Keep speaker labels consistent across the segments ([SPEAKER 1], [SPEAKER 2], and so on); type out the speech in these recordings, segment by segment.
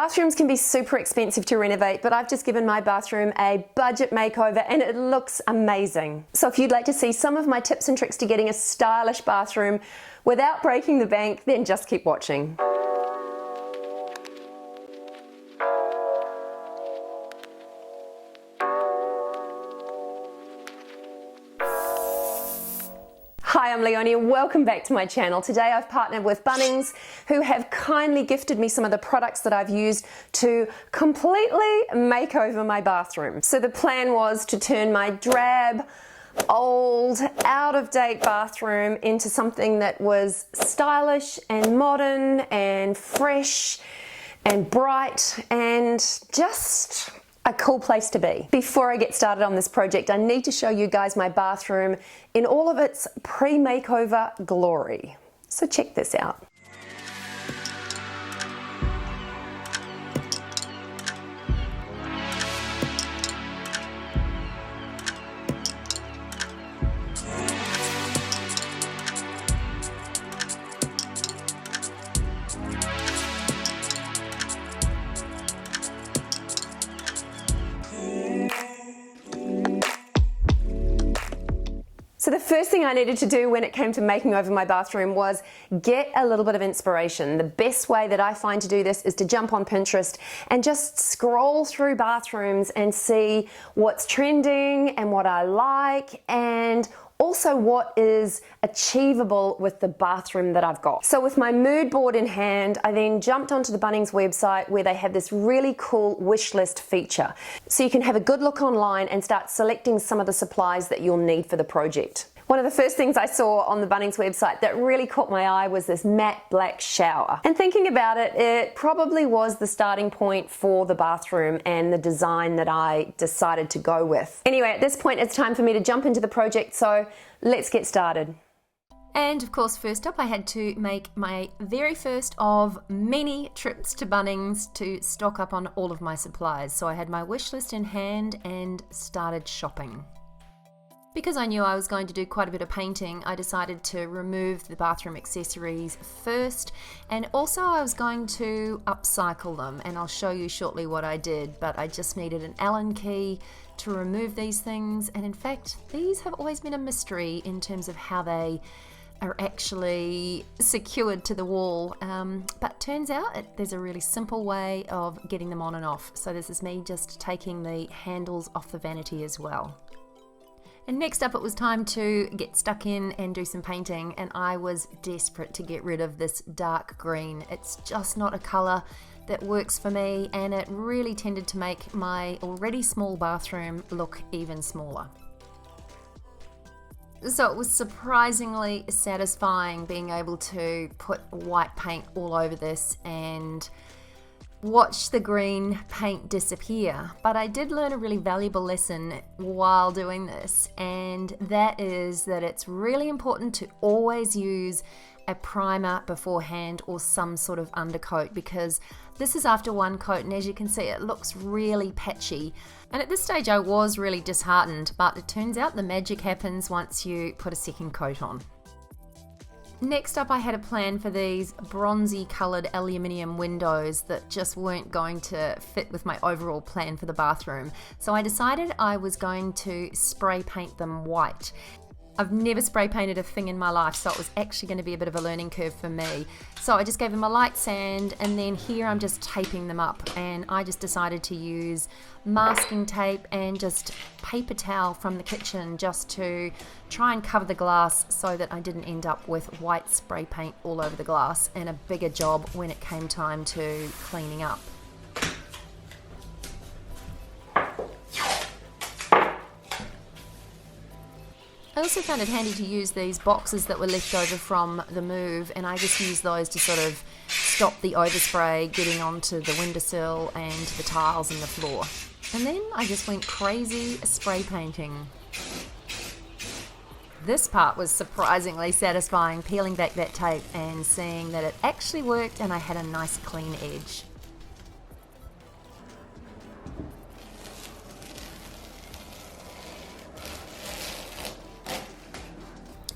[SPEAKER 1] Bathrooms can be super expensive to renovate, but I've just given my bathroom a budget makeover and it looks amazing. So if you'd like to see some of my tips and tricks to getting a stylish bathroom without breaking the bank, then just keep watching. Hi, I'm Leonie and welcome back to my channel. Today I've partnered with Bunnings, who have kindly gifted me some of the products that I've used to completely make over my bathroom. So the plan was to turn my drab, old, out-of-date bathroom into something that was stylish and modern and fresh and bright and just a cool place to be. Before I get started on this project, I need to show you guys my bathroom in all of its pre-makeover glory. So check this out. So the first thing I needed to do when it came to making over my bathroom was get a little bit of inspiration. The best way that I find to do this is to jump on Pinterest and just scroll through bathrooms and see what's trending and what I like, and also what is achievable with the bathroom that I've got. So with my mood board in hand, I then jumped onto the Bunnings website where they have this really cool wish list feature. So you can have a good look online and start selecting some of the supplies that you'll need for the project. One of the first things I saw on the Bunnings website that really caught my eye was this matte black shower. And thinking about it, it probably was the starting point for the bathroom and the design that I decided to go with. Anyway, at this point it's time for me to jump into the project, so let's get started. And of course, first up I had to make my very first of many trips to Bunnings to stock up on all of my supplies. So I had my wish list in hand and started shopping. Because I knew I was going to do quite a bit of painting, I decided to remove the bathroom accessories first, and also I was going to upcycle them, and I'll show you shortly what I did, but I just needed an Allen key to remove these things, and in fact these have always been a mystery in terms of how they are actually secured to the wall, but turns out there's a really simple way of getting them on and off. So this is me just taking the handles off the vanity as well. And next up it was time to get stuck in and do some painting, and I was desperate to get rid of this dark green. It's just not a colour that works for me, and it really tended to make my already small bathroom look even smaller. So it was surprisingly satisfying being able to put white paint all over this and watch the green paint disappear. But I did learn a really valuable lesson while doing this, and that is that it's really important to always use a primer beforehand or some sort of undercoat, because this is after one coat, and as you can see it looks really patchy. And at this stage I was really disheartened, but it turns out the magic happens once you put a second coat on. Next up I had a plan for these bronzy coloured aluminium windows that just weren't going to fit with my overall plan for the bathroom. So I decided I was going to spray paint them white. I've never spray painted a thing in my life, so it was actually going to be a bit of a learning curve for me. So I just gave them a light sand, and then here I'm just taping them up, and I just decided to use masking tape and just paper towel from the kitchen just to try and cover the glass so that I didn't end up with white spray paint all over the glass and a bigger job when it came time to cleaning up. I also found it handy to use these boxes that were left over from the move, and I just used those to sort of stop the overspray getting onto the windowsill and the tiles and the floor. And then I just went crazy spray painting. This part was surprisingly satisfying, peeling back that tape and seeing that it actually worked and I had a nice clean edge.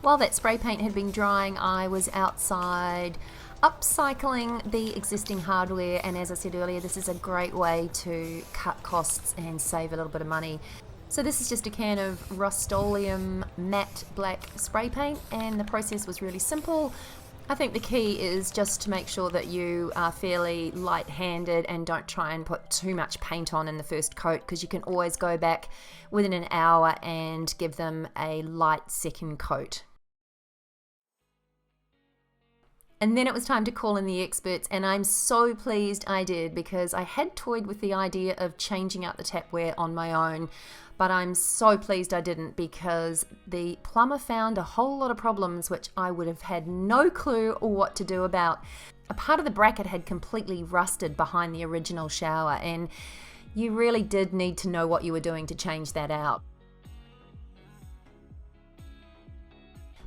[SPEAKER 1] While that spray paint had been drying, I was outside
[SPEAKER 2] upcycling the existing hardware, and as I said earlier, this is a great way to cut costs and save a little bit of money. So this is just a can of Rust-Oleum matte black spray paint, and the process was really simple. I think the key is just to make sure that you are fairly light-handed and don't try and put too much paint on in the first coat, because you can always go back within an hour and give them a light second coat. And then it was time to call in the experts, and I'm so pleased I did, because I had toyed with the idea of changing out the tapware on my own, but I'm so pleased I didn't, because the plumber found a whole lot of problems which I would have had no clue what to do about. A part of the bracket had completely rusted behind the original shower, and you really did need to know what you were doing to change that out.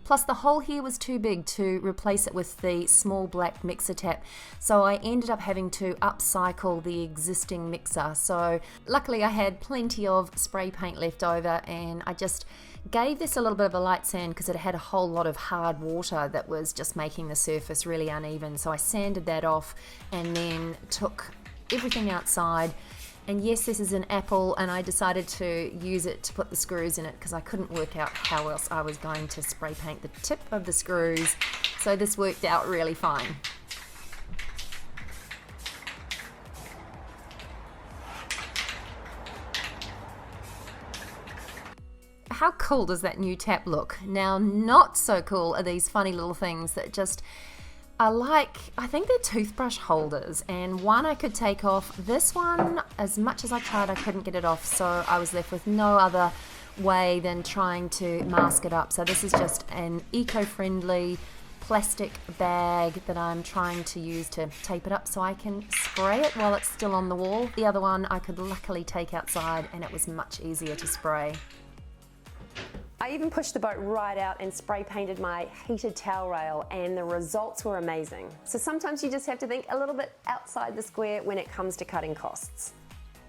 [SPEAKER 2] Plus the hole here was too big to replace it with the small black mixer tap, so I ended up having to upcycle the existing mixer. So luckily I had plenty of spray paint left over, and I just gave this a little bit of a light sand because it had a whole lot of hard water that was just making the surface really uneven. So I sanded that off and then took everything outside. And yes, this is an Apple, and I decided to use it to put the screws in it because I couldn't work out how else I was going to spray paint the tip of the screws. So this worked out really fine. How cool does that new tap look? Now, not so cool are these funny little things that just are like, I think they're toothbrush holders, and one I could take off. This one, as much as I tried, I couldn't get it off, so I was left with no other way than trying to mask it up. So this is just an eco-friendly plastic bag that I'm trying to use to tape it up so I can spray it while it's still on the wall. The other one I could luckily take outside, and it was much easier to spray.
[SPEAKER 1] I even pushed the boat right out and spray painted my heated towel rail, and the results were amazing. So sometimes you just have to think a little bit outside the square when it comes to cutting costs.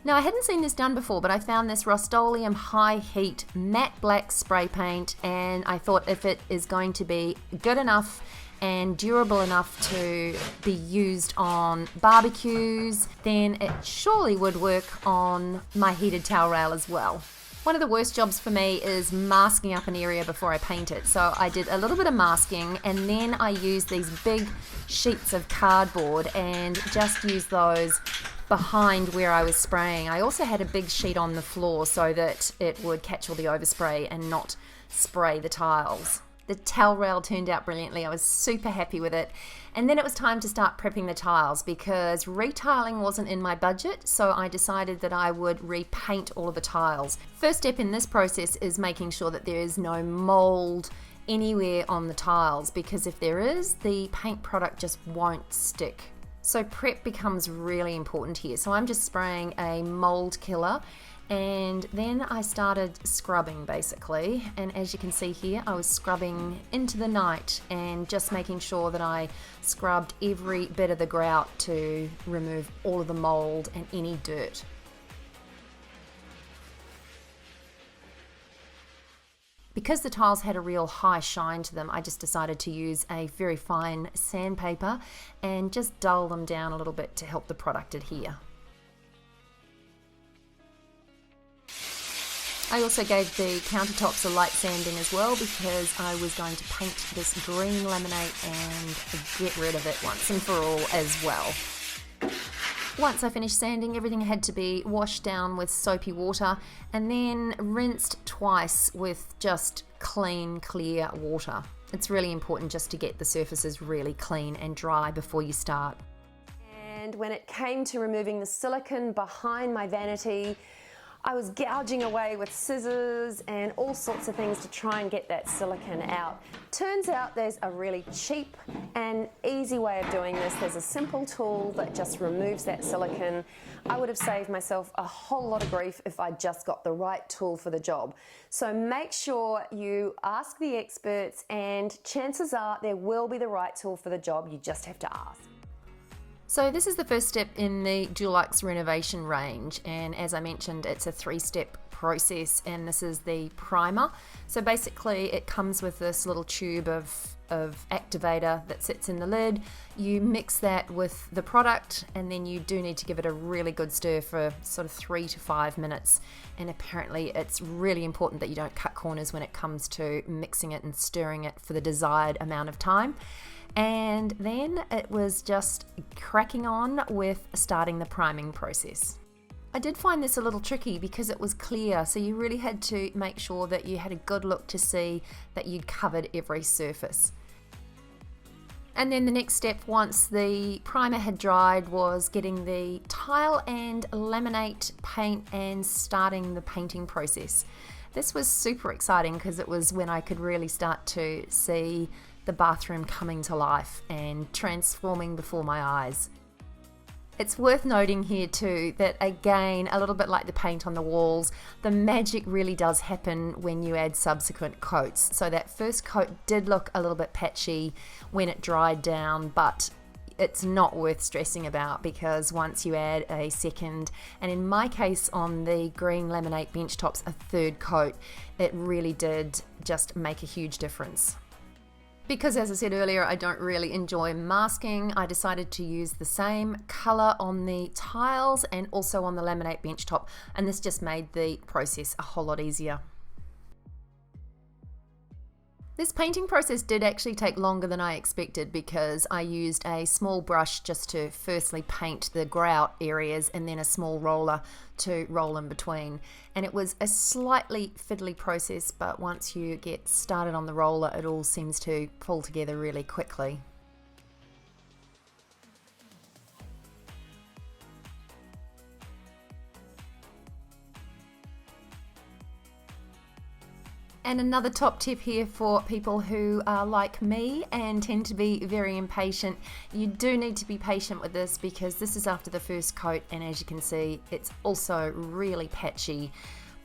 [SPEAKER 2] Now, I hadn't seen this done before, but I found this Rust-Oleum high heat matte black spray paint, and I thought if it is going to be good enough and durable enough to be used on barbecues, then it surely would work on my heated towel rail as well. One of the worst jobs for me is masking up an area before I paint it. So I did a little bit of masking, and then I used these big sheets of cardboard and just used those behind where I was spraying. I also had a big sheet on the floor so that it would catch all the overspray and not spray the tiles. The towel rail turned out brilliantly. I was super happy with it. And then it was time to start prepping the tiles because retiling wasn't in my budget, so I decided that I would repaint all of the tiles. First step in this process is making sure that there is no mold anywhere on the tiles, because if there is, the paint product just won't stick. So prep becomes really important here. So I'm just spraying a mold killer, and then I started scrubbing basically, and as you can see here, I was scrubbing into the night and just making sure that I scrubbed every bit of the grout to remove all of the mold and any dirt. Because the tiles had a real high shine to them, I just decided to use a very fine sandpaper and just dull them down a little bit to help the product adhere. I also gave the countertops a light sanding as well because I was going to paint this green laminate and get rid of it once and for all as well. Once I finished sanding, everything had to be washed down with soapy water and then rinsed twice with just clean, clear water. It's really important just to get the surfaces really clean and dry before you start.
[SPEAKER 1] And when it came to removing the silicone behind my vanity, I was gouging away with scissors and all sorts of things to try and get that silicone out. Turns out there's a really cheap and easy way of doing this. There's a simple tool that just removes that silicone. I would have saved myself a whole lot of grief if I just got the right tool for the job. So make sure you ask the experts, and chances are there will be the right tool for the job. You just have to ask.
[SPEAKER 2] So this is the first step in the Dulux Renovation range, and as I mentioned, it's a 3-step process, and this is the primer. So basically it comes with this little tube of activator that sits in the lid. You mix that with the product, and then you do need to give it a really good stir for sort of 3 to 5 minutes. And apparently it's really important that you don't cut corners when it comes to mixing it and stirring it for the desired amount of time. And then it was just cracking on with starting the priming process. I did find this a little tricky because it was clear, so you really had to make sure that you had a good look to see that you'd covered every surface. And then the next step, once the primer had dried, was getting the tile and laminate paint and starting the painting process. This was super exciting because it was when I could really start to see the bathroom coming to life and transforming before my eyes. It's worth noting here too that, again, a little bit like the paint on the walls, the magic really does happen when you add subsequent coats. So that first coat did look a little bit patchy when it dried down, but it's not worth stressing about because once you add a second, and in my case on the green laminate bench tops, a third coat, it really did just make a huge difference. Because, as I said earlier, I don't really enjoy masking, I decided to use the same colour on the tiles and also on the laminate bench top, and this just made the process a whole lot easier. This painting process did actually take longer than I expected because I used a small brush just to firstly paint the grout areas and then a small roller to roll in between. And it was a slightly fiddly process, but once you get started on the roller, it all seems to pull together really quickly. And another top tip here for people who are like me and tend to be very impatient. You do need to be patient with this because this is after the first coat, and as you can see, it's also really patchy.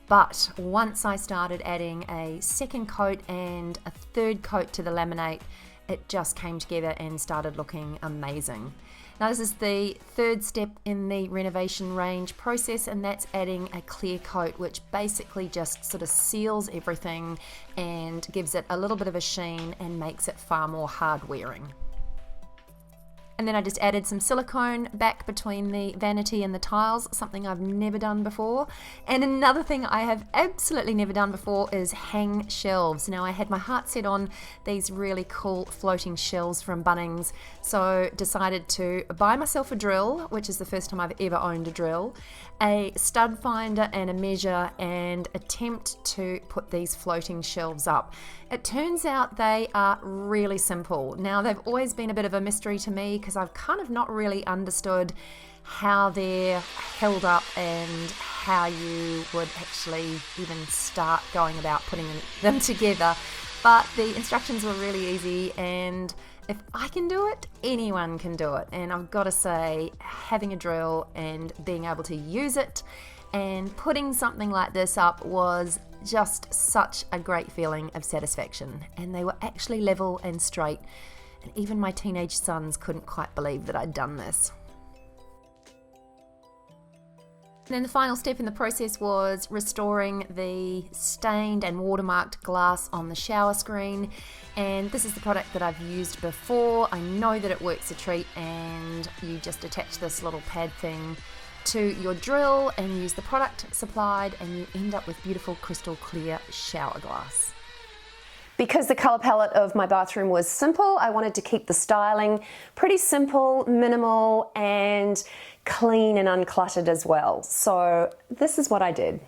[SPEAKER 2] But once I started adding a second coat and a third coat to the laminate, it just came together and started looking amazing. Now this is the third step in the renovation range process, and that's adding a clear coat, which basically just sort of seals everything and gives it a little bit of a sheen and makes it far more hard wearing. And then I just added some silicone back between the vanity and the tiles, something I've never done before. And another thing I have absolutely never done before is hang shelves. Now I had my heart set on these really cool floating shelves from Bunnings, so decided to buy myself a drill, which is the first time I've ever owned a drill, a stud finder and a measure, and attempt to put these floating shelves up. It turns out they are really simple. Now they've always been a bit of a mystery to me because I've kind of not really understood how they're held up and how you would actually even start going about putting them together. But the instructions were really easy, and if I can do it, anyone can do it. And I've got to say, having a drill and being able to use it and putting something like this up was just such a great feeling of satisfaction. And they were actually level and straight, and even my teenage sons couldn't quite believe that I'd done this. And then the final step in the process was restoring the stained and watermarked glass on the shower screen, and this is the product that I've used before. I know that it works a treat, and you just attach this little pad thing to your drill and use the product supplied, and you end up with beautiful crystal clear shower glass.
[SPEAKER 1] Because the colour palette of my bathroom was simple, I wanted to keep the styling pretty simple, minimal, and clean and uncluttered as well. So this is what I did.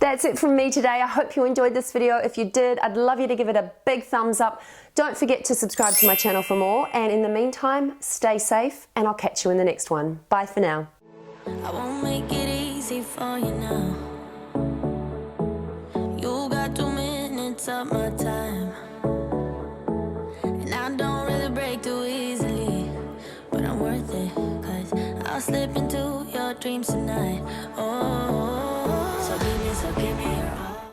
[SPEAKER 1] That's it from me today. I hope you enjoyed this video. If you did, I'd love you to give it a big thumbs up. Don't forget to subscribe to my channel for more. And in the meantime, stay safe and I'll catch you in the next one. Bye for now.
[SPEAKER 3] I won't make it easy for you now. You got 2 minutes of my time, and I don't really break too easily, but I'm worth it, 'cause I'll slip into your dreams tonight. Oh.